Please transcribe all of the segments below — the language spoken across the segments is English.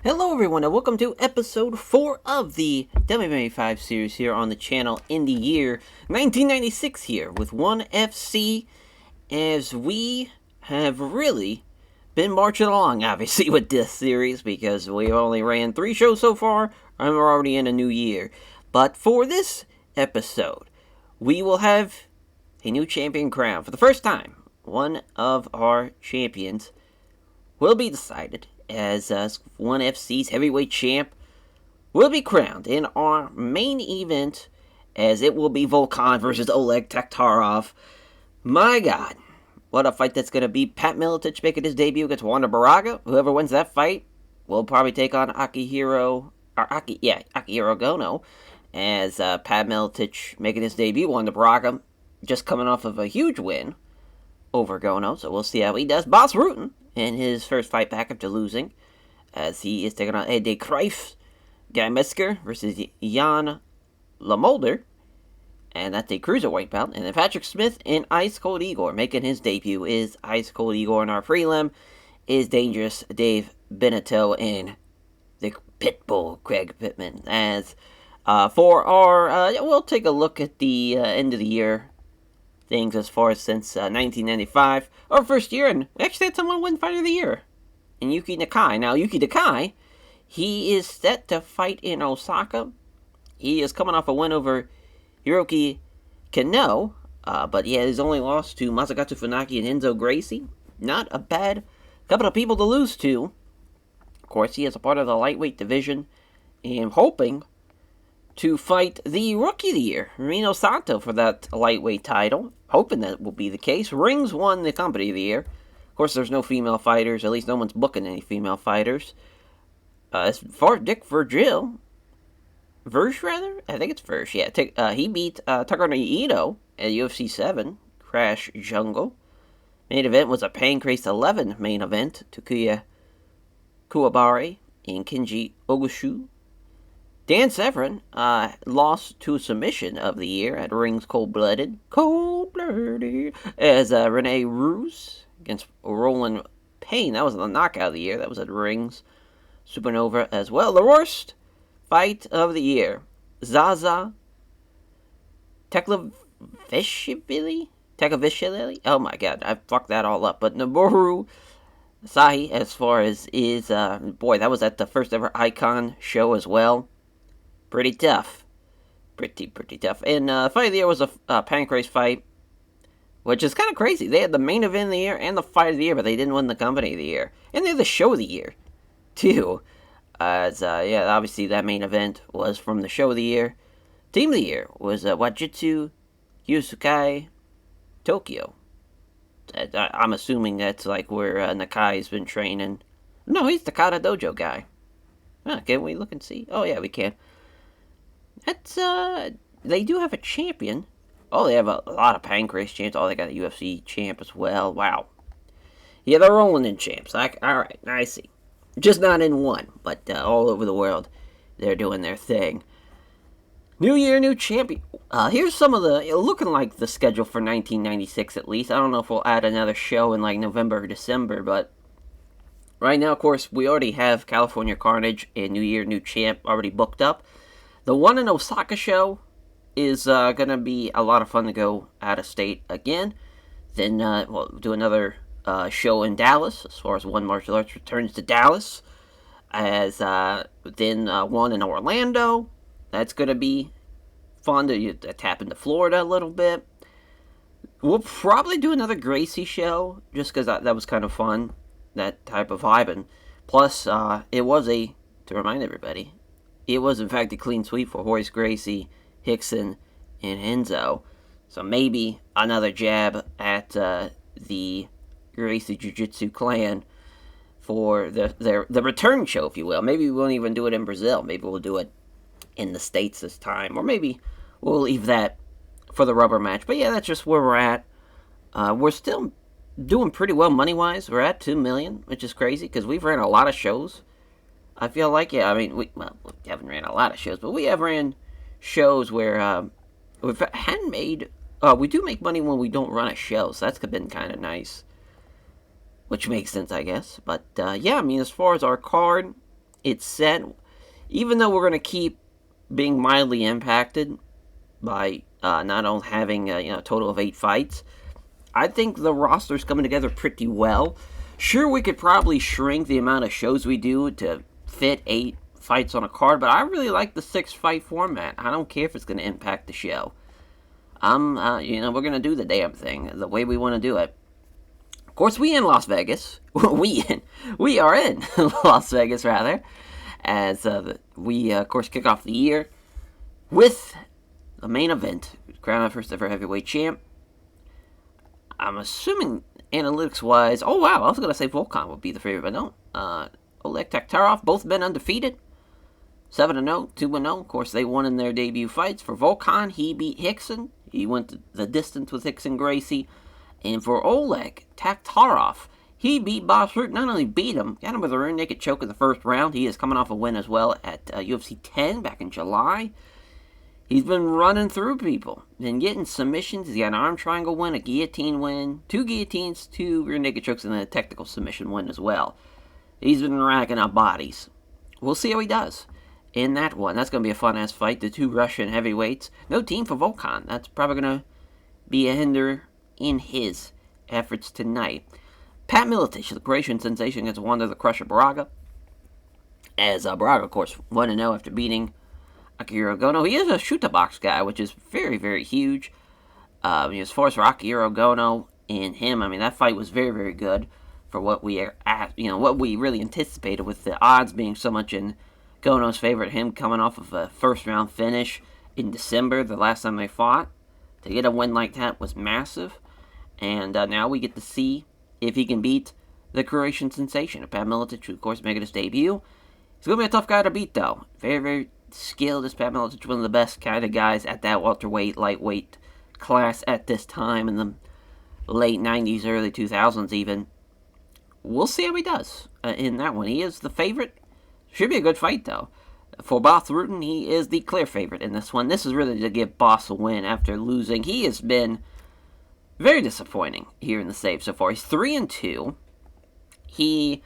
Hello everyone and welcome to episode 4 of the WMMA 5 series here on the channel in the year 1996 here with 1FC, as we have really been marching along obviously with this series because we only ran 3 shows so far and we're already in a new year. But for this episode, we will have a new champion crowned. For the first time, one of our champions will be decided as 1FC's heavyweight champ will be crowned in our main event, as it will be Vovchanchyn versus Oleg Taktarov. My God, what a fight that's going to be. Pat Miletich making his debut against Braga. Whoever wins that fight will probably take on Akihiro Gono, as Pat Miletich making his debut. Braga just coming off of a huge win over Gono, so we'll see how he does. Boss Rutten in his first fight back after losing, as he is taking on Kruijf. Mezger versus Jan Lomulder, and that's a cruiserweight bout. And then Patrick Smith and Ice Cold Igor making his debut. Is Ice Cold Igor in our prelim is Dangerous Dave Beneteau and the Pitbull Craig Pittman. As for our, we'll take a look at the end of the year things as far as since 1995, our first year, and we actually had someone win Fight of the Year in Yuki Nakai. Now, Yuki Nakai, he is set to fight in Osaka. He is coming off a win over Hiroki Kano, but he has only lost to Masakatsu Funaki and Enzo Gracie. Not a bad couple of people to lose to. Of course, he is a part of the lightweight division, and hoping to fight the Rookie of the Year, Reno Sato, for that lightweight title. Hoping that will be the case. Rings won the Company of the Year. Of course, there's no female fighters. At least no one's booking any female fighters. As far as Dick Vergil, I think it's Verge, yeah. He beat Taktarov at UFC 7, Crash Jungle. Main event was a Pancrase 11 main event. Takuya Kuwabare and Kenji Ogushu. Dan Severn lost to submission of the year at Rings Cold-Blooded, as Rene Roos against Roland Payne. That was the knockout of the year. That was at Rings Supernova as well. The worst fight of the year, Zaza Teklavishvili? Oh my God, I fucked that all up. But Noboru Sahi, as far as is, boy, that was at the first ever Icon show as well. Pretty tough. Pretty tough. And Fight of the Year was a Pancrase fight, which is kind of crazy. They had the main event of the year and the Fight of the Year, but they didn't win the Company of the Year. And they had the Show of the Year, too. Obviously that main event was from the Show of the Year. Team of the Year was Wajitsu Yusukai Tokyo. I'm assuming that's like where Nakai's been training. No, he's the Kata Dojo guy. Can we look and see? Oh, yeah, we can. That's, they do have a champion. Oh, they have a lot of Pancrase champs. Oh, they got a UFC champ as well. Wow. Yeah, they're rolling in champs. Alright, I see. Just not in one, but all over the world, they're doing their thing. New year, new champion. Here's some of the, looking like the schedule for 1996 at least. I don't know if we'll add another show in like November or December, but right now, of course, we already have California Carnage and New Year, new champ already booked up. The one in Osaka show is going to be a lot of fun to go out of state again. Then we'll do another show in Dallas, as far as One Martial Arts returns to Dallas. As then one in Orlando. That's going to be fun to tap into Florida a little bit. We'll probably do another Gracie show, just because that was kind of fun, that type of vibe. And plus, it was to remind everybody, it was, in fact, a clean sweep for Horace Gracie, Hickson, and Enzo. So maybe another jab at the Gracie Jiu-Jitsu clan for the return show, if you will. Maybe we won't even do it in Brazil. Maybe we'll do it in the States this time. Or maybe we'll leave that for the rubber match. But yeah, that's just where we're at. We're still doing pretty well money-wise. We're at $2 million, which is crazy, because we've ran a lot of shows. I feel like, we haven't ran a lot of shows, but we have ran shows where we hadn't made, we do make money when we don't run a show, so that's been kind of nice. which makes sense, I guess. But, yeah, I mean, as far as our card, it's set. Even though we're going to keep being mildly impacted by not only having a total of 8 fights, I think the roster's coming together pretty well. Sure, we could probably shrink the amount of shows we do to fit 8 fights on a card, but I really like the 6-fight format. I don't care if it's going to impact the show. We're going to do the damn thing the way we want to do it. Of course, we in Las Vegas. we are in Las Vegas, rather, as we, of course, kick off the year with the main event, crown our first ever heavyweight champ. I'm assuming, analytics-wise, oh wow, I was going to say Volkan would be the favorite, but no. Oleg Taktarov, both been undefeated. 7-0, 2-0. Of course, they won in their debut fights. For Volkan, he beat Hickson. He went the distance with Hickson Gracie. And for Oleg Taktarov, he beat Boss Rutten. Not only beat him, got him with a rear naked choke in the first round. He is coming off a win as well at UFC 10 back in July. He's been running through people, been getting submissions. He's got an arm triangle win, a guillotine win, 2 guillotines, 2 rear naked chokes, and then a technical submission win as well. He's been racking up bodies. We'll see how he does in that one. That's going to be a fun-ass fight. The 2 Russian heavyweights. No team for Volkan. That's probably going to be a hinder in his efforts tonight. Pat Miletich, the Croatian sensation, against Wanda the Crusher Braga. As Braga, of course, 1-0 after beating Akira Gono. He is a shoot-the-box guy, which is very, very huge. As far as for Akira Gono and him, I mean, that fight was very, very good for what we are at, what we really anticipated, with the odds being so much in Gono's favor. Him coming off of a first-round finish in December, the last time they fought. To get a win like that was massive. And now we get to see if he can beat the Croatian sensation. Pat Miletich, who, of course, making his debut. He's going to be a tough guy to beat, though. Very, very skilled. Is Pat Miletich one of the best kind of guys at that welterweight, lightweight class at this time in the late 90s, early 2000s even. We'll see how he does in that one. He is the favorite. Should be a good fight, though. For Boss Rutten, he is the clear favorite in this one. This is really to give Boss a win after losing. He has been very disappointing here in the save so far. He's 3-2. He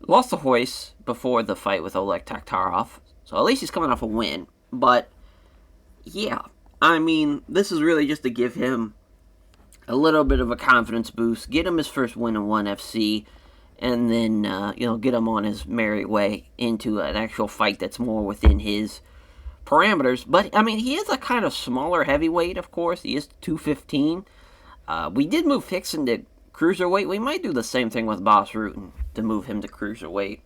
lost to Royce before the fight with Oleg Taktarov, so at least he's coming off a win. But, yeah, I mean, this is really just to give him a little bit of a confidence boost, get him his first win in ONE FC, and then, get him on his merry way into an actual fight that's more within his parameters. But, I mean, he is a kind of smaller heavyweight, of course. He is 215. We did move Hickson to cruiserweight. We might do the same thing with Boss Rutten to move him to cruiserweight.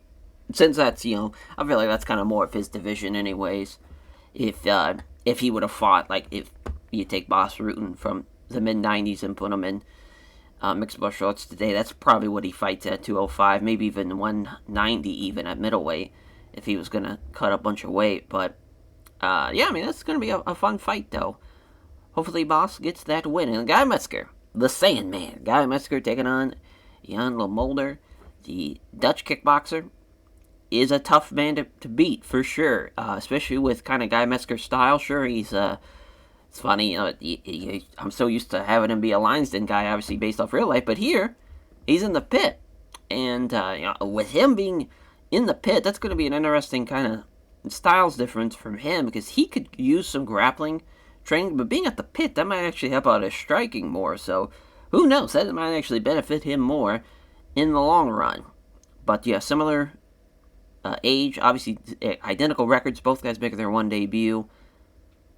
Since that's, I feel like that's kind of more of his division anyways. If he would have fought, like, if you take Boss Rutten from the mid-90s and put him in mixed martial arts today, that's probably what he fights at 205, maybe even 190 even at middleweight, if he was going to cut a bunch of weight. But, that's going to be a fun fight, though. Hopefully Boss gets that win. And Guy Mezger, the Sandman. Guy Mezger taking on Jan Lomulder, the Dutch kickboxer, is a tough man to beat, for sure. Especially with kind of Guy Mezger's style. Sure, he's, it's funny, I'm so used to having him be a Lions Den guy, obviously based off real life. But here, he's in the pit. And, with him being in the pit, that's going to be an interesting kind of styles difference from him. Because he could use some grappling training, but being at the pit, that might actually help out his striking more. So, who knows? That might actually benefit him more in the long run. But yeah, similar age, obviously identical records. Both guys making their one debut.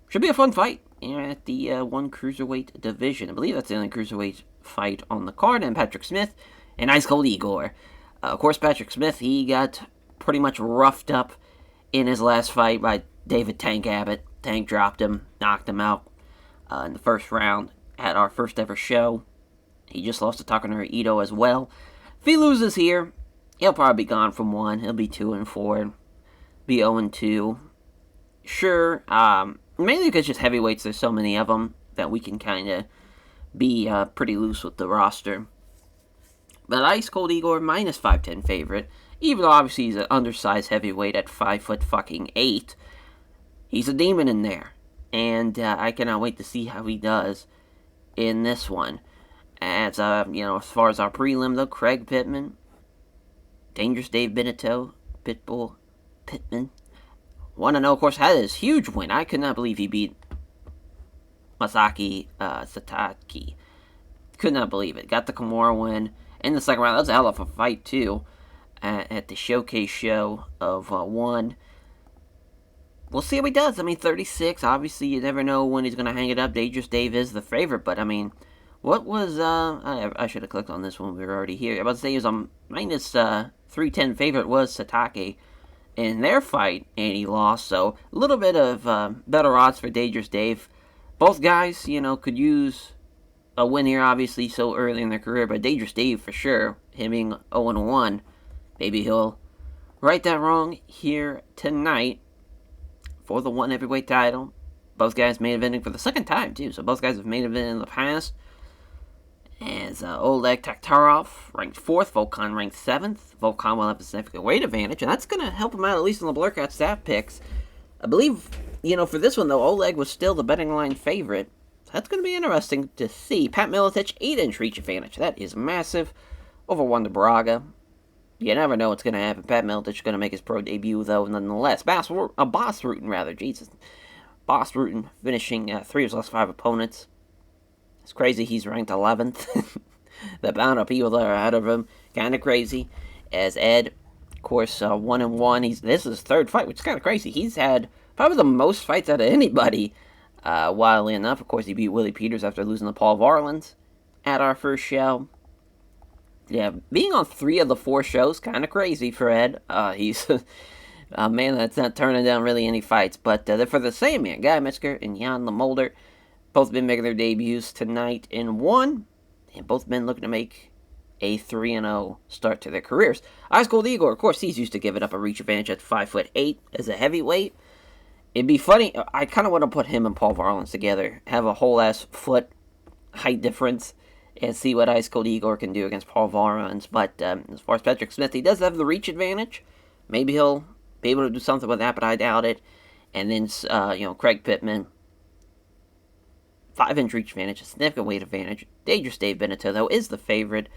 Should be a fun fight at the one cruiserweight division. I believe that's the only cruiserweight fight on the card. And Patrick Smith and Ice Cold Igor. Of course, Patrick Smith, he got pretty much roughed up in his last fight by David Tank Abbott. Tank dropped him, knocked him out in the first round at our first ever show. He just lost to Takanori Ito as well. If he loses here, he'll probably be gone from 1. He'll be 2-4, be 0-2. Sure, mainly because just heavyweights, there's so many of them that we can kind of be pretty loose with the roster. But Ice Cold Igor, minus 510 favorite, even though obviously he's an undersized heavyweight at 5'8". He's a demon in there, and I cannot wait to see how he does in this one. As far as our prelim though, Craig Pittman, Dangerous Dave Beneteau, Pitbull Pittman. 1-0, of course, had his huge win. I could not believe he beat Masaki Sataki. Could not believe it. Got the Kimura win in the second round. That was a hell of a fight, too, at the showcase show of 1. We'll see how he does. I mean, 36. Obviously, you never know when he's going to hang it up. Dangerous Dave is the favorite, but I mean, what was, I should have clicked on this one. We were already here. I was about to say he was a minus 310 favorite was Satake in their fight, and he lost. So, a little bit of better odds for Dangerous Dave. Both guys, could use a win here, obviously, so early in their career. But Dangerous Dave, for sure, him being 0-1, maybe he'll right that wrong here tonight for the 1 heavyweight title. Both guys main eventing for the second time, too. So, both guys have main evented in the past. As Oleg Taktarov ranked 4th, Vovchanchyn ranked 7th. Vovchanchyn will have a significant weight advantage, and that's going to help him out, at least in the Blurcat staff picks. I believe, for this one, though, Oleg was still the betting line favorite. That's going to be interesting to see. Pat Miletich, 8-inch reach advantage. That is massive. Over Wonder Braga. You never know what's going to happen. Pat Miletich is going to make his pro debut, though, nonetheless. Boss Rutten, Jesus. Boss Rutten finishing 3 of his last 5 opponents. It's crazy he's ranked 11th. The amount of people that are ahead of him, kind of crazy. As Ed, of course, 1-1. This is his 3rd fight, which is kind of crazy. He's had probably the most fights out of anybody. Wildly enough, of course, he beat Willie Peters after losing to Paul Varlins at our first show. Yeah, being on 3 of the 4 shows, kind of crazy for Ed. He's a man that's not turning down really any fights. But they're for the same man, Guy Mezger and Jan Lomulder. Both been making their debuts tonight in 1, and both been looking to make a 3-0 start to their careers. Ice Cold Igor, of course, he's used to giving up a reach advantage at 5'8" as a heavyweight. It'd be funny, I kind of want to put him and Paul Varlins together, have a whole ass foot height difference, and see what Ice Cold Igor can do against Paul Varlins. But as far as Patrick Smith, he does have the reach advantage. Maybe he'll be able to do something with that, but I doubt it. And then, Craig Pittman, 5-inch reach advantage, a significant weight advantage. Dangerous Dave Beneteau, though, is the favorite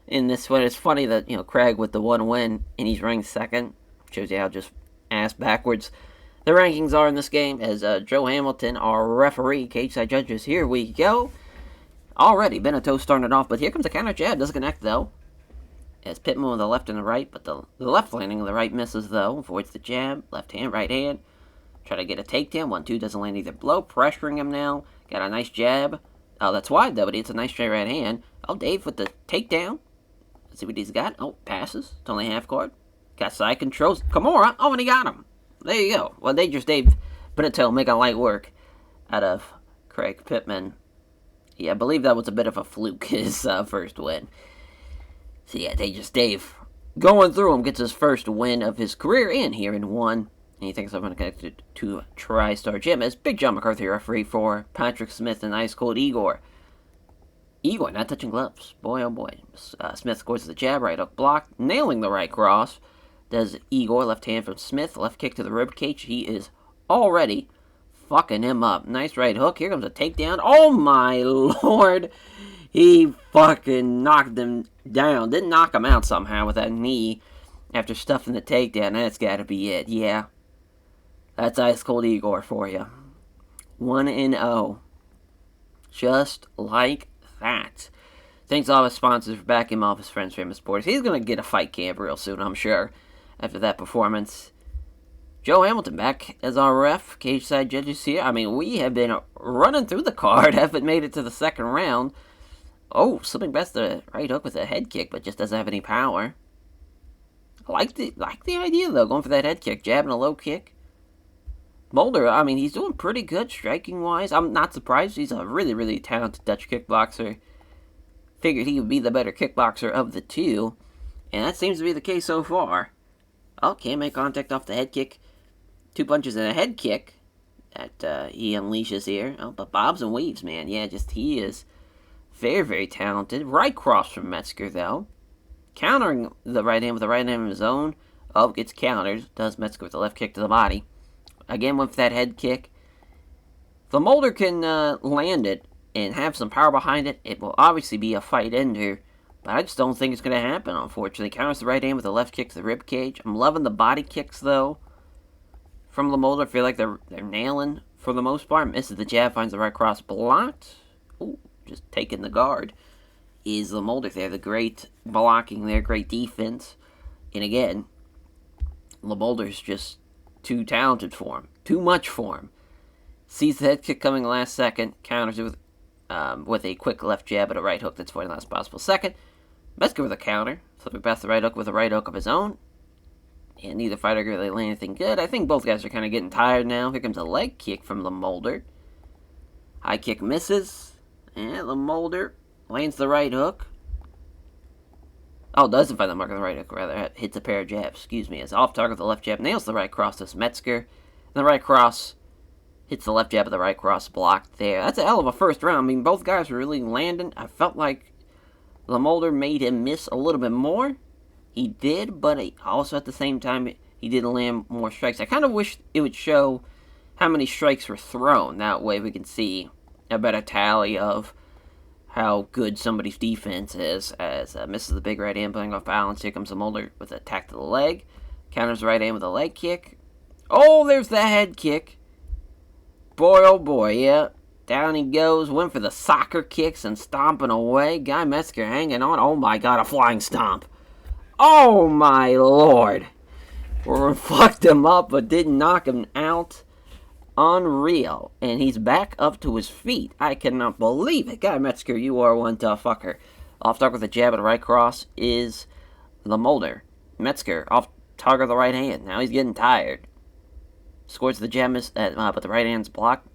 in this one. It's funny that, Craig with the 1 win, and he's ranked 2nd. Shows you how just ass backwards the rankings are in this game. As Joe Hamilton, our referee, cage side judges, here we go. Already, Beneteau started off, but here comes a counter jab. Doesn't connect, though. As Pittman with the left and the right, but the left landing, the right misses, though. Avoids the jab. Left hand, right hand. Try to get a takedown. 1-2 doesn't land either blow. Pressuring him now. Got a nice jab. Oh, that's wide, though, but it's a nice straight right hand. Oh, Dave with the takedown. Let's see what he's got. Oh, passes. It's only half guard. Got side controls. Kimura. Oh, and he got him. There you go. Well, Dangerous Dave Beneteau making light work out of Craig Pittman. Yeah, I believe that was a bit of a fluke, his first win. So, yeah, Dangerous Dave going through him gets his first win of his career in here in 1. And he thinks I'm going to connect it to TriStar Gym as Big John McCarthy referee for Patrick Smith and Ice Cold Igor. Igor not touching gloves. Boy, oh boy. Smith scores the jab, right hook block, nailing the right cross. Does Igor, left hand from Smith, left kick to the rib cage. He is already fucking him up. Nice right hook. Here comes a takedown. Oh my lord. He fucking knocked him down. Didn't knock him out somehow with that knee after stuffing the takedown. That's got to be it. Yeah. That's Ice Cold Igor for you. 1-0. Just like that. Thanks to all his sponsors for backing him off his friends, Famous Sports. He's going to get a fight camp real soon, I'm sure, after that performance. Joe Hamilton back as our ref. Cage side judges here. I mean, we have been running through the card. Haven't made it to the second round. Oh, slipping past the right hook with a head kick, but just doesn't have any power. I like the idea, though, going for that head kick. Jabbing a low kick. Mulder, I mean, he's doing pretty good striking-wise. I'm not surprised. He's a really, really talented Dutch kickboxer. Figured he would be the better kickboxer of the two. And that seems to be the case so far. Oh, can't make contact off the head kick. 2 punches and a head kick that he unleashes here. Oh, but bobs and weaves, man. Yeah, just he is very, very talented. Right cross from Mezger, though. Countering the right hand with the right hand of his own. Oh, gets countered. Does Mezger with the left kick to the body. Again with that head kick. If the Mulder can land it and have some power behind it, it will obviously be a fight ender. But I just don't think it's going to happen, unfortunately. Counters the right hand with the left kick to the rib cage. I'm loving the body kicks, though, from Lomulder. I feel like they're nailing for the most part. Misses the jab, finds the right cross, blocked. Ooh, just taking the guard. Is Lomulder there. The great blocking there, great defense. And again, Lomulder's just too talented for him. Too much for him. Sees the head kick coming last second. Counters it with a quick left jab and a right hook that's for the last possible second. Mezger with a counter. Flipping past the right hook with a right hook of his own. And neither fighter really land anything good. I think both guys are kind of getting tired now. Here comes a leg kick from Lomulder. High kick misses. And Lomulder lands the right hook. Oh, doesn't find the mark of the right hook, rather. Hits a pair of jabs, excuse me. As off target, the left jab nails the right cross to Mezger. And the right cross hits the left jab of the right cross, blocked there. That's a hell of a first round. I mean, both guys were really landing. I felt like Lomulder made him miss a little bit more. He did, but also at the same time, he did land more strikes. I kind of wish it would show how many strikes were thrown. That way we can see a better tally of how good somebody's defense is. As misses the big right hand, playing off balance. Here comes Lomulder with an attack to the leg. Counters the right hand with a leg kick. Oh, there's the head kick. Boy, oh boy, yeah. Down he goes. Went for the soccer kicks and stomping away. Guy Mezger hanging on. Oh my god, a flying stomp. Oh my lord. Fucked him up, but didn't knock him out. Unreal. And he's back up to his feet. I cannot believe it. Guy Mezger, you are one tough fucker. Off target with a jab and a right cross is Lomulder. Mezger off target with the right hand. Now he's getting tired. Scores the jab, but the right hand's blocked.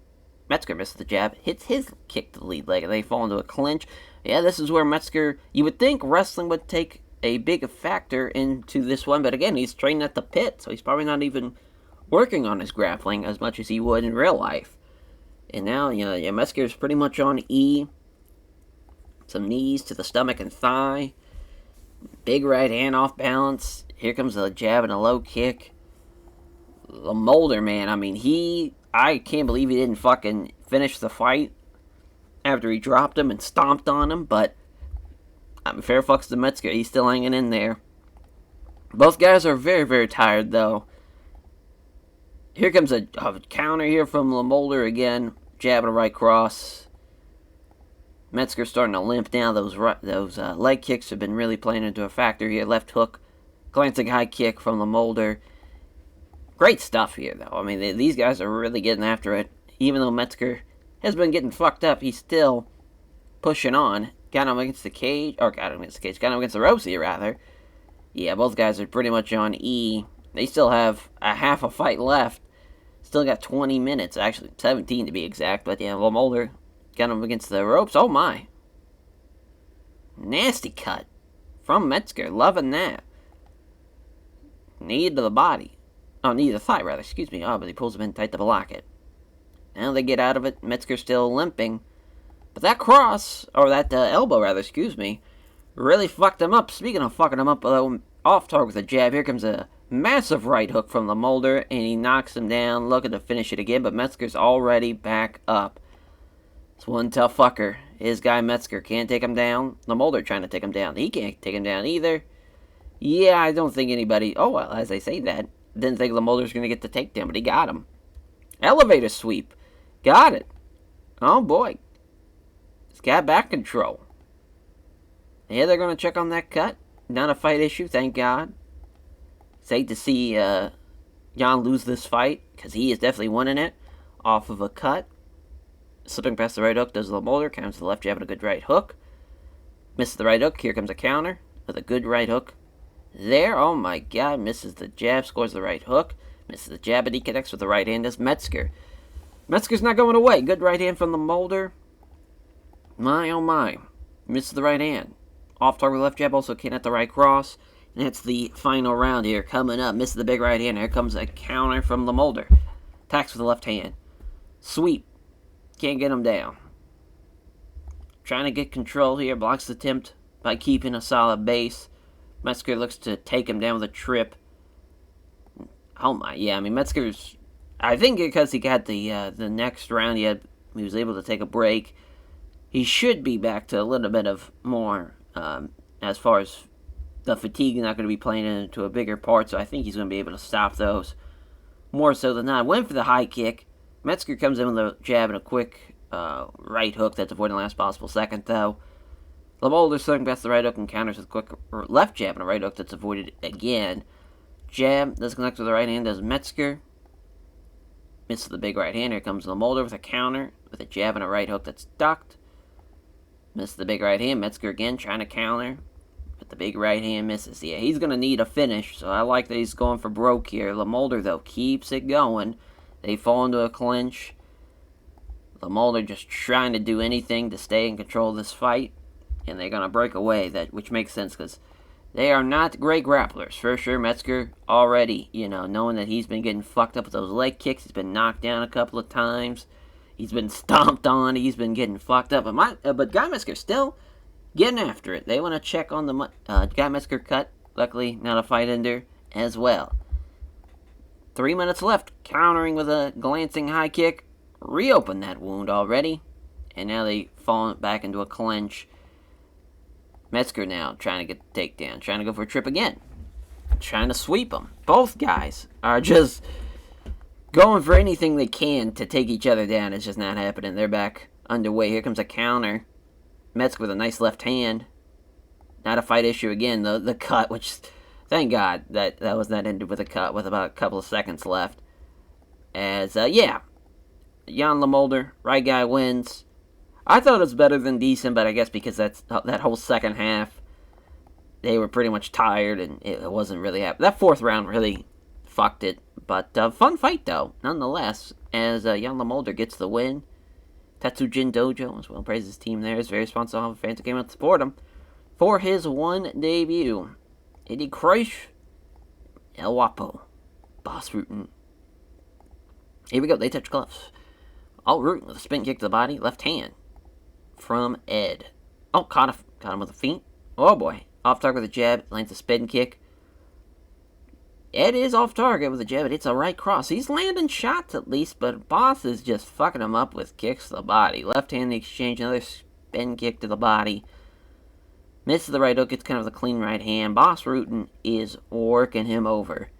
Mezger misses the jab, hits his kick to the lead leg, and they fall into a clinch. Yeah, this is where Mezger, you would think wrestling would take a big factor into this one, but again, he's training at the pit, so he's probably not even working on his grappling as much as he would in real life. And now, Mezger's pretty much on E. Some knees to the stomach and thigh. Big right hand off balance. Here comes a jab and a low kick. Lomulder, man, I mean, I can't believe he didn't fucking finish the fight after he dropped him and stomped on him, but fair fucks to Mezger. He's still hanging in there. Both guys are very, very tired, though. Here comes a counter here from Lomulder again. Jab and a right cross. Mezger's starting to limp now. Those leg kicks have been really playing into a factor here. Left hook. Glancing high kick from Lomulder. Great stuff here, though. I mean, these guys are really getting after it. Even though Mezger has been getting fucked up, he's still pushing on. Got him against the cage. Got him against the ropes here, rather. Yeah, both guys are pretty much on E. They still have a half a fight left. Still got 20 minutes, actually 17 to be exact. But yeah, Lomulder got him against the ropes. Oh my. Nasty cut from Mezger. Loving that. Knee to the body. Oh, knee to the thigh, rather. Excuse me. Oh, but he pulls him in tight to block it. Now they get out of it. Metzger's still limping. But that cross, or that elbow, rather, excuse me, really fucked him up. Speaking of fucking him up, off target with a jab. Here comes a massive right hook from Lomulder, and he knocks him down, looking to finish it again, but Metzger's already back up. It's one tough fucker. His guy Mezger can't take him down. Lomulder trying to take him down. He can't take him down either. Yeah, I don't think anybody... Oh, well, as I say that, didn't think Lomulder's going to get the takedown, but he got him. Elevator sweep. Got it. Oh, boy. He's got back control. Yeah, they're going to check on that cut. Not a fight issue, thank God. It's hate to see Jan lose this fight, because he is definitely winning it off of a cut. Slipping past the right hook does Lomulder. Comes to the left jab and a good right hook. Misses the right hook. Here comes a counter with a good right hook. There, oh my God, misses the jab, scores the right hook. Misses the jab, and he connects with the right hand as Mezger. Metzger's not going away. Good right hand from Lomulder. My, oh my. Misses the right hand. Off target left jab, also can't at the right cross. And that's the final round here coming up. Misses the big right hand. Here comes a counter from Lomulder. Attacks with the left hand. Sweep. Can't get him down. Trying to get control here. Blocks the attempt by keeping a solid base. Mezger looks to take him down with a trip. Oh my, yeah, I mean, Metzger's... I think because he got the next round, he was able to take a break. He should be back to a little bit of more, as far as the fatigue not going to be playing into a bigger part, so I think he's going to be able to stop those more so than not. Went for the high kick. Mezger comes in with a jab and a quick right hook that's avoiding the last possible second, though. Lomulder circling past the right hook and counters with a quick left jab and a right hook that's avoided again. Jab does connect with the right hand, does Mezger. Misses the big right hand. Here comes Lomulder with a counter with a jab and a right hook that's ducked. Misses the big right hand. Mezger again trying to counter. But the big right hand misses. Yeah, he's going to need a finish, so I like that he's going for broke here. Lomulder, though, keeps it going. They fall into a clinch. Lomulder just trying to do anything to stay in control of this fight. And they're going to break away, which makes sense because they are not great grapplers. For sure, Mezger already, knowing that he's been getting fucked up with those leg kicks. He's been knocked down a couple of times. He's been stomped on. He's been getting fucked up. But Guy Mezger still getting after it. They want to check on the Guy Mezger cut. Luckily, not a fight ender as well. 3 minutes left. Countering with a glancing high kick. Reopened that wound already. And now they fall back into a clinch. Mezger now trying to get the takedown. Trying to go for a trip again. Trying to sweep him. Both guys are just going for anything they can to take each other down. It's just not happening. They're back underway. Here comes a counter. Mezger with a nice left hand. Not a fight issue again. The cut, which, thank God that was not ended with a cut with about a couple of seconds left. As, Jan Lomulder, right guy wins. I thought it was better than decent, but I guess because that whole second half, they were pretty much tired, and it wasn't really happening. That fourth round really fucked it. But fun fight, though, nonetheless, as Jan Lomulder gets the win. Tatsujin Dojo as well praises his team there. Is very responsive to fans who came out to support him for his one debut. Eddie Kruijf, El Guapo, Boss Rutten. Here we go. They touch gloves. Oh, Rutten with a spin kick to the body, left hand from Ed. Oh, caught him with a feint. Oh boy, off target with a jab, lands a spin kick. Ed is off target with a jab, but it's a right cross. He's landing shots at least, but Boss is just fucking him up with kicks to the body. Left hand exchange, another spin kick to the body. Misses the right hook, it's kind of a clean right hand. Boss Rutten is working him over.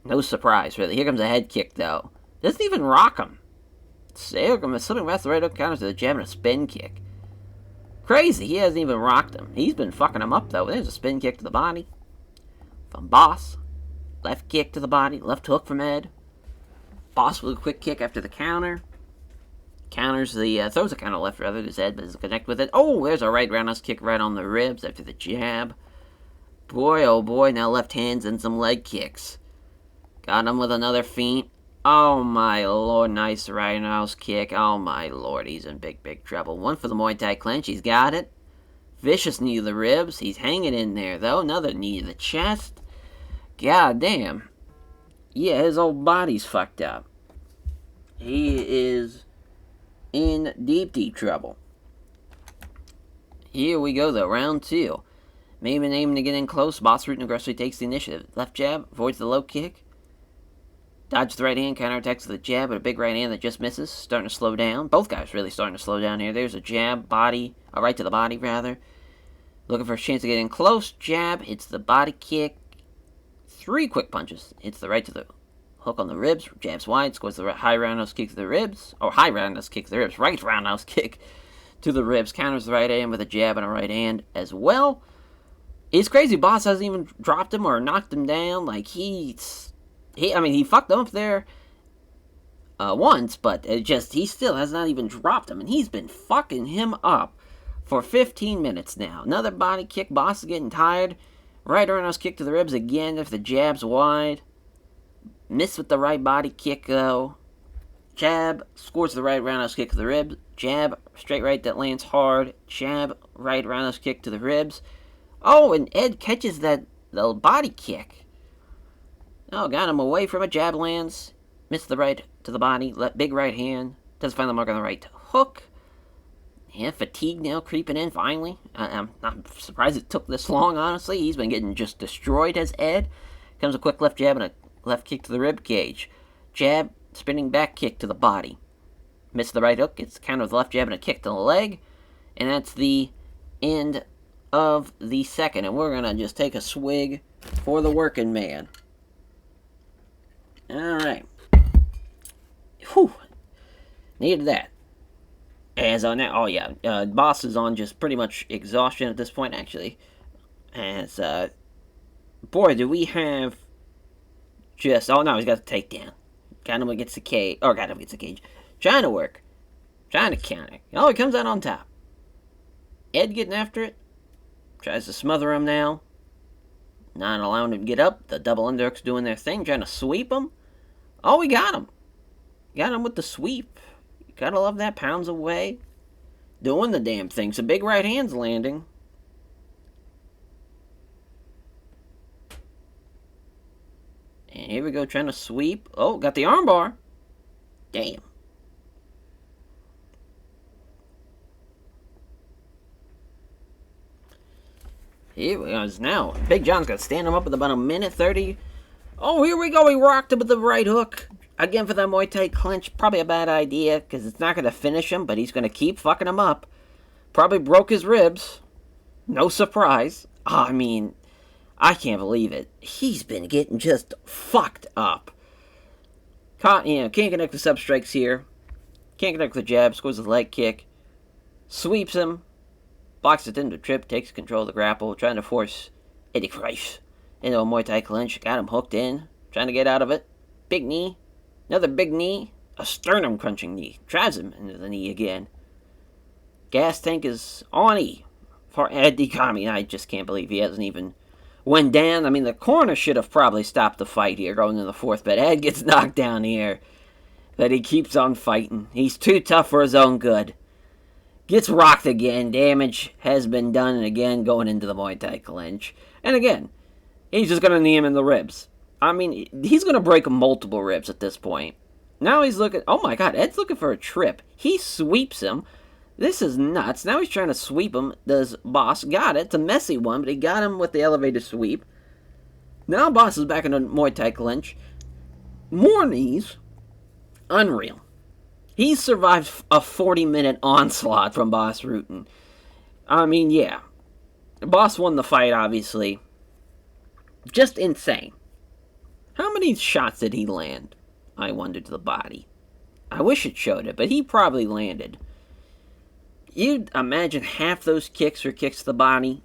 No surprise, really. Here comes a head kick, though. Doesn't even rock him. Here comes slipping past the right hook, counters to the jab and a spin kick. Crazy, he hasn't even rocked him. He's been fucking him up, though. There's a spin kick to the body from Boss. Left kick to the body, left hook from Ed. Boss with a quick kick after the counter. Throws a counter left rather to Ed, but doesn't connect with it. Oh, there's a right roundhouse kick right on the ribs after the jab. Boy, oh boy, now left hands and some leg kicks. Got him with another feint. Oh my lord, nice roundhouse kick. Oh my lord, he's in big, big trouble. One for the Muay Thai clinch, he's got it. Vicious knee to the ribs, he's hanging in there though. Another knee to the chest. God damn. Yeah, his old body's fucked up. He is in deep, deep trouble. Here we go, though. Round 2. Maybe aiming to get in close. Boss Rutten aggressively takes the initiative. Left jab, avoids the low kick. Dodges the right hand, counterattacks with a jab, but a big right hand that just misses. Starting to slow down. Both guys really starting to slow down here. There's a jab, right to the body, rather. Looking for a chance to get in close. Jab, hits the body kick. 3 quick punches. Hits the right to the hook on the ribs. Jabs wide. Scores the high roundhouse kick to the ribs. High roundhouse kick to the ribs. Right roundhouse kick to the ribs. Counters the right hand with a jab and a right hand as well. It's crazy. Boss hasn't even dropped him or knocked him down. Like, he fucked him up there once, but he still has not even dropped him. And he's been fucking him up for 15 minutes now. Another body kick. Boss is getting tired. Right roundhouse kick to the ribs again if the jab's wide. Missed with the right body kick, though. Jab, scores the right roundhouse kick to the ribs. Jab, straight right that lands hard. Jab, right roundhouse kick to the ribs. Oh, and Ed catches the body kick. Oh, got him away from it. Jab lands. Missed the right to the body. Big right hand. Doesn't find the mark on the right hook. Yeah, fatigue now creeping in, finally. I'm not surprised it took this long, honestly. He's been getting just destroyed as Ed. Comes a quick left jab and a left kick to the rib cage. Jab, spinning back kick to the body. Missed the right hook. It's countered with left jab and a kick to the leg. And that's the end of the second. And we're going to just take a swig for the working man. Alright. Whew. Needed that. As on now, oh yeah, Boss is on just pretty much exhaustion at this point, actually. As, boy, do we have just, oh no, he's got the takedown. Got him against the cage, or got him against the cage. Trying to work. Trying to counter. Oh, he comes out on top. Ed getting after it. Tries to smother him now. Not allowing him to get up. The double underhooks doing their thing, trying to sweep him. Oh, we got him. Got him with the sweep. Gotta love that. Pounds away. Doing the damn thing. Some big right hands landing. And here we go, trying to sweep. Oh, got the armbar. Damn. Here we go. Now, Big John's got to stand him up with about a minute 30. Oh, here we go. He rocked him with the right hook. Again for the Muay Thai clinch. Probably a bad idea, because it's not going to finish him, but he's going to keep fucking him up. Probably broke his ribs. No surprise. Oh, I mean, I can't believe it. He's been getting just fucked up. Can't connect the sub-strikes here. Can't connect the jab. Scores the leg kick. Sweeps him. Blocks it into a trip. Takes control of the grapple. Trying to force Eddie Kruijf into a Muay Thai clinch. Got him hooked in. Trying to get out of it. Big knee. Another big knee. A sternum crunching knee. Drives him into the knee again. Gas tank is on E for Eddie. I mean, I just can't believe he hasn't even went down. I mean, the corner should have probably stopped the fight here going into the fourth, but Ed gets knocked down here. But he keeps on fighting. He's too tough for his own good. Gets rocked again. Damage has been done, and again going into the Muay Thai clinch. And again, he's just going to knee him in the ribs. I mean, he's going to break multiple ribs at this point. Now he's looking, oh my god, Ed's looking for a trip. He sweeps him. This is nuts. Now he's trying to sweep him. Does Boss? Got it. It's a messy one, but he got him with the elevated sweep. Now Boss is back in a Muay Thai clinch. More knees. Unreal. He survived a 40-minute onslaught from Boss Rutten. I mean, yeah. Boss won the fight, obviously. Just insane. How many shots did he land? I wonder, to the body. I wish it showed it, but he probably landed. You'd imagine half those kicks are kicks to the body.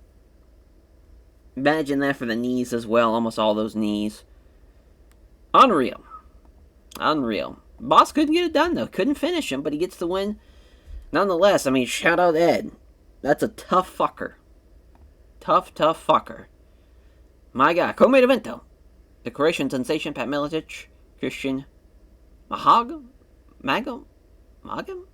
Imagine that for the knees as well. Almost all those knees. Unreal. Unreal. Boss couldn't get it done, though. Couldn't finish him, but he gets the win. Nonetheless, I mean, shout out Ed. That's a tough fucker. Tough fucker. My God. Co-main event, though. The Croatian sensation, Pat Miletich, Christian Magam,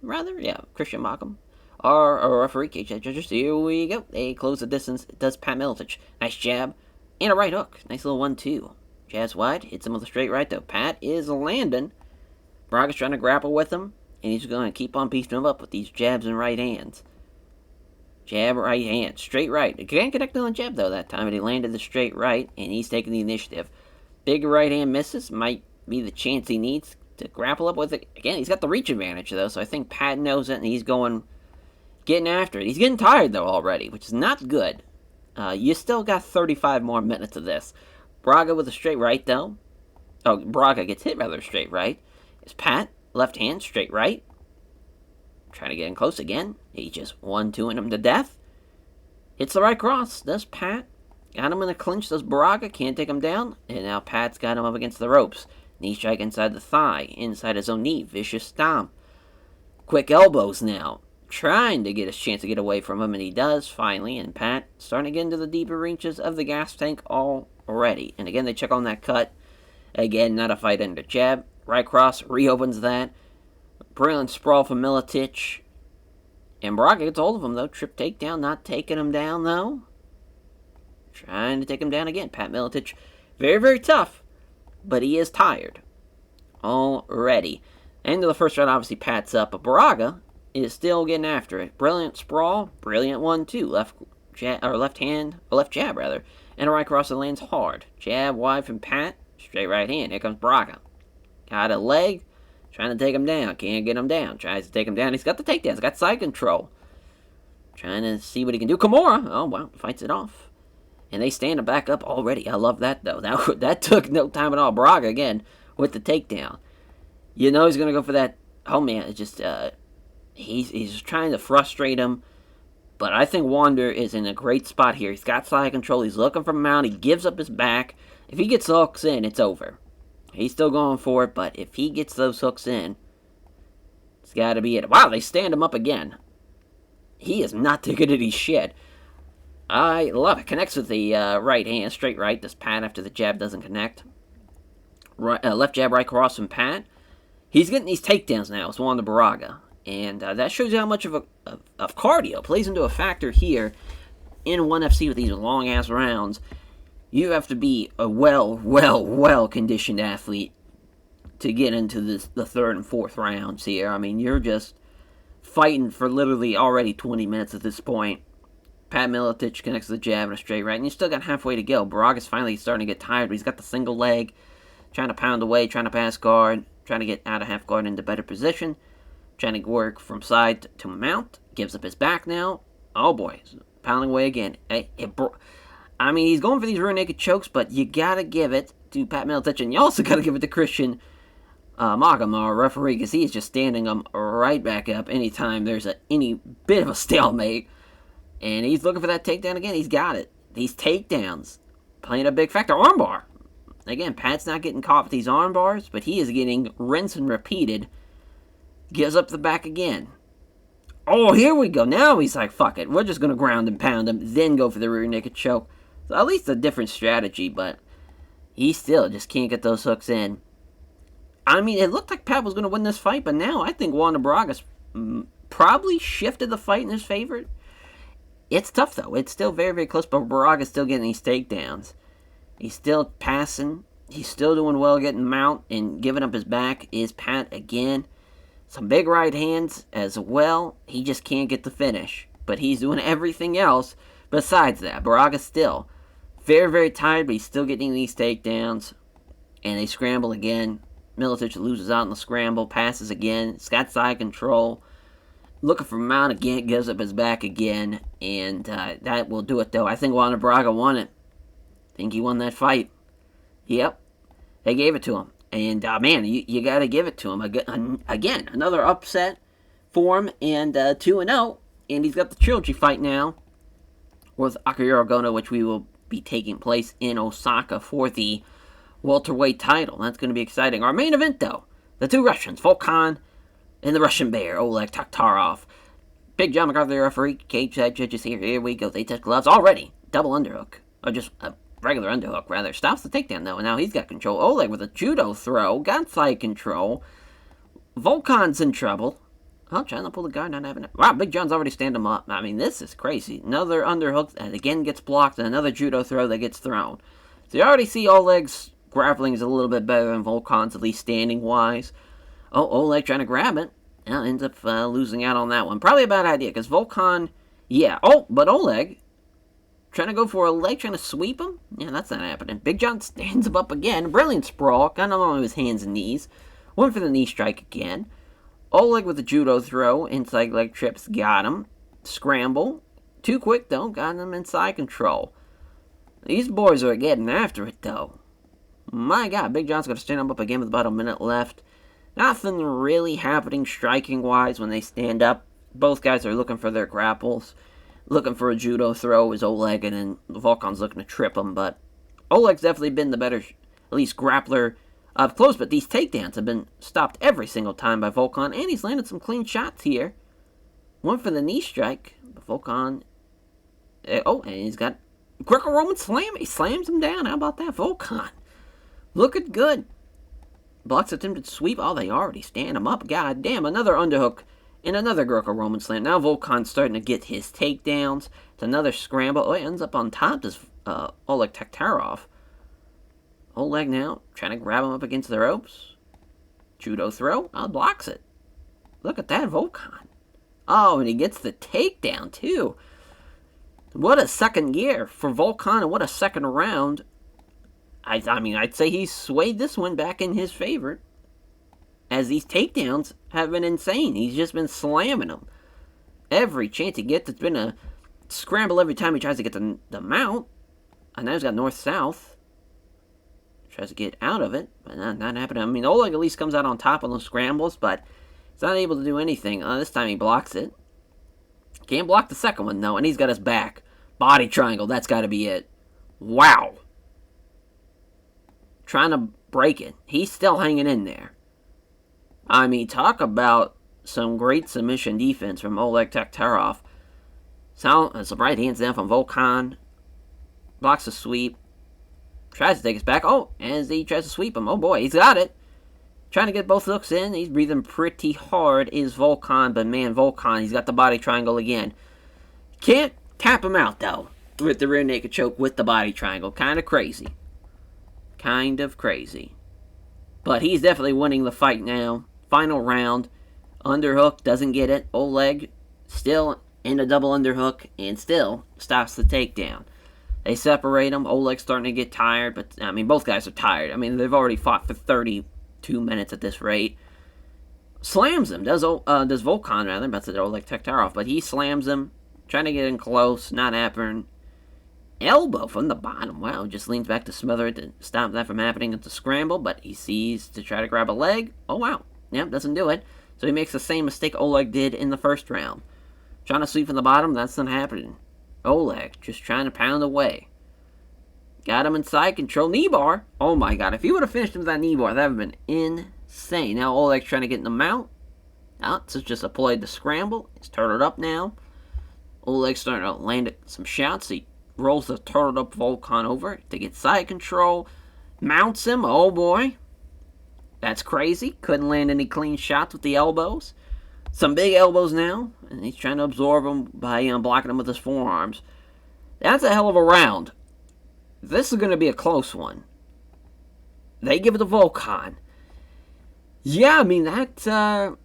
rather? Yeah, Christian Magam. Our referee, cage judges. Here we go. They close the distance. It does Pat Miletich. Nice jab. And a right hook. Nice little 1-2. Jabs wide. Hits him with a straight right, though. Pat is landing. Braga's trying to grapple with him. And he's going to keep on beefing him up with these jabs and right hands. Jab, right hand. Straight right. He can't connect on the jab, though, that time. But he landed the straight right. And he's taking the initiative. Big right hand misses. Might be the chance he needs to grapple up with it. Again, he's got the reach advantage, though. So I think Pat knows it. And he's getting after it. He's getting tired, though, already. Which is not good. You still got 35 more minutes of this. Braga with a straight right, though. Oh, Braga gets hit rather straight right. It's Pat. Left hand, straight right. Trying to get in close again. He just 1-2ing him to death. Hits the right cross. Does Pat. Got him in a clinch. Does Braga. Can't take him down. And now Pat's got him up against the ropes. Knee strike inside the thigh. Inside his own knee. Vicious stomp. Quick elbows now. Trying to get his chance to get away from him. And he does, finally. And Pat starting to get into the deeper reaches of the gas tank already. And again, they check on that cut. Again, not a fight under jab. Right cross. Reopens that. Brilliant sprawl from Miletich. And Braga gets hold of him, though. Trip takedown. Not taking him down, though. Trying to take him down again. Pat Miletich. Very, very tough. But he is tired. Already. End of the first round, obviously, Pat's up. But Braga is still getting after it. Brilliant sprawl. Brilliant 1-2. Left jab, rather. And a right cross that lands hard. Jab wide from Pat. Straight right hand. Here comes Braga. Got a leg. Trying to take him down. Can't get him down. Tries to take him down. He's got the takedowns. He's got side control. Trying to see what he can do. Kimura. Oh, wow. Fights it off. And they stand him back up already. I love that, though. That took no time at all. Braga, again, with the takedown. You know he's going to go for that. Oh, man, it's just, he's trying to frustrate him. But I think Wander is in a great spot here. He's got side control. He's looking for a mount. He gives up his back. If he gets hooks in, it's over. He's still going for it, but if he gets those hooks in, it's got to be it. Wow, they stand him up again. He is not too good at his shit. I love it. Connects with the right hand, straight right. Does Pat after the jab doesn't connect. Right, left jab, right cross from Pat. He's getting these takedowns now. It's Wander Braga. And that shows you how much of cardio plays into a factor here in 1FC with these long-ass rounds. You have to be a well-conditioned athlete to get into the third and fourth rounds here. I mean, you're just fighting for literally already 20 minutes at this point. Pat Miletich connects the jab and a straight right, and you still got halfway to go. Baraga's finally starting to get tired, but he's got the single leg, trying to pound away, trying to pass guard, trying to get out of half guard into better position. Trying to work from side to mount. Gives up his back now. Oh boy. Pounding away again. I mean, he's going for these rear naked chokes, but you gotta give it to Pat Miletich, and you also gotta give it to Christian Magam, our referee, because he is just standing him right back up anytime there's any bit of a stalemate. And he's looking for that takedown again. He's got it. These takedowns playing a big factor. Armbar. Again, Pat's not getting caught with these arm bars, but he is getting rinsed and repeated. Gives up the back again. Oh, here we go. Now he's like, fuck it. We're just going to ground and pound him, then go for the rear naked choke. So at least a different strategy, but he still just can't get those hooks in. I mean, it looked like Pat was going to win this fight, but now I think Wander Braga's probably shifted the fight in his favor. It's tough, though. It's still very, very close, but Braga's still getting these takedowns. He's still passing. He's still doing well getting mount and giving up his back. Is Pat again. Some big right hands as well. He just can't get the finish. But he's doing everything else besides that. Braga still very, very tired, but he's still getting these takedowns. And they scramble again. Miletich loses out in the scramble. Passes again. He's got side control. Looking for mount again. Gives up his back again. And that will do it, though. I think Wander Braga won it. I think he won that fight. Yep. They gave it to him. And, man, you got to give it to him. Again, another upset for him, and 2-0. And he's got the trilogy fight now with Akira Gono, which we will be taking place in Osaka for the welterweight title. That's going to be exciting. Our main event, though, the two Russians, Vovchanchyn and the Russian Bear, Oleg Taktarov. Big John McCarthy, referee, cage side judges here. Here we go. They touch gloves already. Double underhook. Or just regular underhook, rather. Stops the takedown, though, and now he's got control. Oleg with a judo throw. Got side control. Volkan's in trouble. Oh, trying to pull the guard, not having it. Wow, Big John's already stand him up. I mean, this is crazy. Another underhook that again gets blocked, and another judo throw that gets thrown. So you already see Oleg's grappling is a little bit better than Volkan's, at least standing-wise. Oh, Oleg trying to grab it. Now ends up losing out on that one. Probably a bad idea, because Vovchanchyn, yeah. Oh, but Oleg trying to go for a leg, trying to sweep him? Yeah, that's not happening. Big John stands him up again. Brilliant sprawl. Got him on his hands and knees. Went for the knee strike again. Oleg with the judo throw. Inside leg trips. Got him. Scramble. Too quick, though. Got him inside control. These boys are getting after it, though. My God, Big John's going to stand him up again with about a minute left. Nothing really happening striking-wise when they stand up. Both guys are looking for their grapples. Looking for a judo throw is Oleg, and then Volkan's looking to trip him, but Oleg's definitely been the better, at least grappler up close, but these takedowns have been stopped every single time by Volkan, and he's landed some clean shots here. One for the knee strike, but Volkan, and he's got Greco-Roman slam. He slams him down. How about that, Volkan? Looking good. Blocks attempted sweep. Oh, they already stand him up. God damn, another underhook. And another Greco-Roman slam. Now Volkan's starting to get his takedowns. It's another scramble. Oh, he ends up on top. Does Oleg Taktarov. Oleg now trying to grab him up against the ropes. Judo throw. Oh, blocks it. Look at that, Volkan. Oh, and he gets the takedown, too. What a second gear for Volkan, and what a second round. I mean, I'd say he swayed this one back in his favor, as these takedowns have been insane. He's just been slamming them. Every chance he gets, it's been a scramble every time he tries to get the mount. And now he's got north-south. Tries to get out of it, but not happening. I mean, Oleg at least comes out on top on those scrambles, but he's not able to do anything. This time he blocks it. Can't block the second one, though, and he's got his back. Body triangle, that's got to be it. Wow. Trying to break it. He's still hanging in there. I mean, talk about some great submission defense from Oleg Taktarov. Some right hands down from Vovchanchyn. Blocks the sweep. Tries to take his back. Oh, as he tries to sweep him. Oh boy, he's got it. Trying to get both hooks in. He's breathing pretty hard, is Vovchanchyn. But man, Vovchanchyn, he's got the body triangle again. Can't tap him out, though, with the rear naked choke with the body triangle. Kind of crazy. Kind of crazy. But he's definitely winning the fight now. Final round. Underhook, doesn't get it. Oleg still in a double underhook and still stops the takedown. They separate them. Oleg's starting to get tired, but, I mean, both guys are tired. I mean, they've already fought for 32 minutes at this rate. Slams him. Does Vovchanchyn, rather. About to Oleg Taktarov, but he slams him. Trying to get in close. Not happening. Elbow from the bottom. Wow, just leans back to smother it to stop that from happening. It's a scramble, but he sees to try to grab a leg. Oh, wow. Yep, doesn't do it. So he makes the same mistake Oleg did in the first round. Trying to sweep from the bottom, that's not happening. Oleg just trying to pound away. Got him inside control. Knee bar. Oh my god, if he would have finished him with that knee bar, that would have been insane. Now Oleg's trying to get in the mount. So just applied the scramble. He's turtled up now. Oleg's starting to land some shots. He rolls the turtled up Vovchanchyn over to get side control. Mounts him. Oh boy. That's crazy. Couldn't land any clean shots with the elbows. Some big elbows now, and he's trying to absorb them by blocking them with his forearms. That's a hell of a round. This is going to be a close one. They give it to Vovchanchyn. Yeah, I mean, that,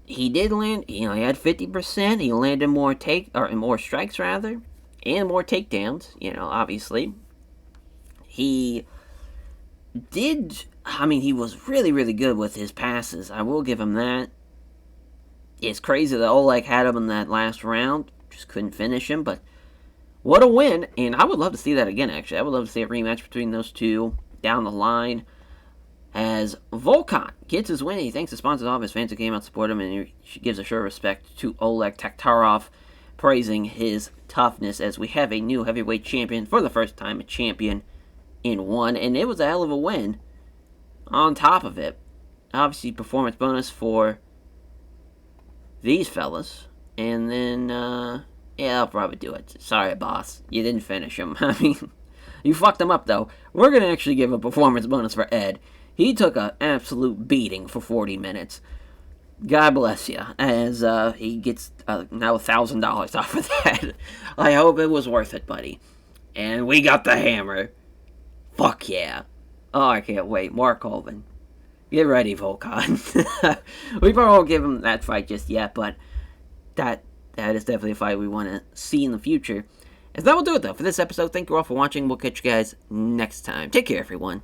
he did land, he had 50%. He landed more strikes, rather, and more takedowns, obviously. He did, I mean, he was really, really good with his passes. I will give him that. It's crazy that Oleg had him in that last round. Just couldn't finish him, but what a win. And I would love to see that again, actually. I would love to see a rematch between those two down the line. As Vovchanchyn gets his win, he thanks the sponsors, all of his fans who came out to support him, and he gives a sure respect to Oleg Taktarov, praising his toughness as we have a new heavyweight champion, for the first time, a champion in one. And it was a hell of a win on top of it. Obviously, performance bonus for these fellas, and then, yeah, I'll probably do it. Sorry, boss, you didn't finish him. I mean, you fucked him up, though. We're going to actually give a performance bonus for Ed. He took an absolute beating for 40 minutes. God bless you, as he gets now $1,000 off of that. I hope it was worth it, buddy. And we got the hammer. Fuck yeah. Oh, I can't wait. Mark Cuban. Get ready, Vovchanchyn. We probably won't give him that fight just yet, but that is definitely a fight we want to see in the future. And that will do it, though, for this episode. Thank you all for watching. We'll catch you guys next time. Take care, everyone.